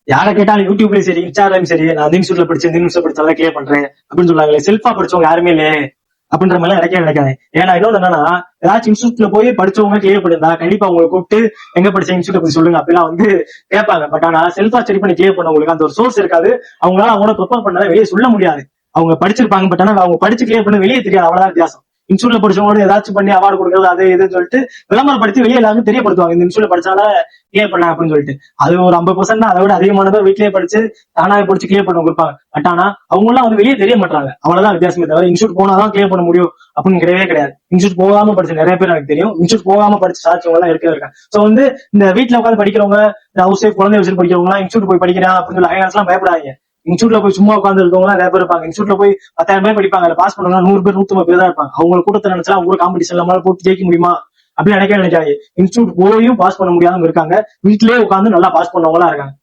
யாரை கேட்டாலும் யூடியூப்லயும் சரி இன்ஸ்டாகிராம் சரி, நான் அந்த இன்ஸ்டியூட்ல படிச்சேன் இந்த இன்ஸ்டியூட்ல படிச்சாலும் கிளியர் பண்றேன் அப்படின்னு சொல்றாங்களே. செல்ஃபா படிச்சவங்க யாருமே இல்லையே அப்படின்ற மாதிரி நினைக்கவே நினைக்காது. ஏன்னா இன்னொன்னு என்னன்னா, ஏதாச்சும் இன்ஸ்டியூட்ல போய் படிச்சவங்க கிளியர் பண்ணிருந்தா கண்டிப்பா உங்களை கூப்பிட்டு எங்க படிச்ச இன்ஸ்டியூட் பத்தி சொல்லுங்க அப்படிலாம் வந்து கேட்பாங்க. பட் ஆனா செல்ஃபா ஸ்டடி பண்ணி கிளியர் பண்ணவங்களுக்கு அந்த ஒரு சோர்ஸ் இருக்காது. அவங்களால அவங்கள ப்ரிப்பேர் பண்ணாத வெளியே சொல்ல முடியாது. அவங்க படிச்சிருப்பாங்க, பட் ஆனா அவங்க படிச்சு கிளியர் பண்ண வெளியே தெரியாது. அவ்வளவுதான் வித்தியாசம். இன்ஸ்டியூட்ல படிச்சவங்களோட ஏதாச்சும் பண்ணி அவார்டு கொடுக்கறது அது இதுன்னு சொல்லிட்டு விளம்பரப்படுத்தி வெளியே எல்லாருக்கும் தெரியப்படுத்துவாங்க, இந்த இன்ஸ்டியூட்ல படிச்சால கிளியர் பண்ண அப்படின்னு சொல்லிட்டு. அது ஒரு 50% தான். அதை விட அதிகமானதை வீட்லயே படிச்சு தானாவே படிச்சு கிளியர் பண்ண கொடுப்பாங்க. பட் ஆனா அவங்க எல்லாம் வந்து வெளியே தெரிய மாட்டாங்க. அவ்வளவுதான் வித்தியாசமே தவிர இன்ஸ்டியூட் போனாதான் கிளியர் பண்ண முடியும் அப்படின்னு கிடையவே கிடையாது. இன்ஸ்டியூட் போகாம படிச்ச நிறைய பேர் எனக்கு தெரியும். இன்ஸ்டியூட் போகாம படிச்சு சாட்சியவங்க எல்லாம் இருக்கவே இருக்காங்க. சோ வந்து இந்த வீட்டுல உட்காந்து படிக்கிறவங்க, ஹவுஸ் ஒய்ஃப் குழந்தை வச்சு படிக்கிறவங்க எல்லாம் இன்ஸ்டியூட் போய் படிக்கிறான் அப்படின்னு சொல்லி எல்லாம் பயப்படாதீங்க. இன்ஸ்டியூட்ல போய் சும்மா உட்காந்து இருக்கவங்க நிறைய பேர் இருப்பாங்க. இன்ஸ்டியூட்ல போய் 10,000 பேர் படிப்பாங்க, அதுல பாஸ் பண்ணுவாங்க 100 பேர் 150 பேர் தான் இருப்பாங்க. அவங்க கூட்டத்தை நினைச்சா அவங்க காம்படிஷன் நம்மளால போட்டு ஜெயிக்க முடியுமா அப்படின்னு நினைக்காது. இன்ஸ்டியூட் போயும் பாஸ் பண்ண முடியாம இருக்காங்க, வீட்லயே உட்காந்து நல்லா பாஸ் பண்ணவங்களா இருக்காங்க.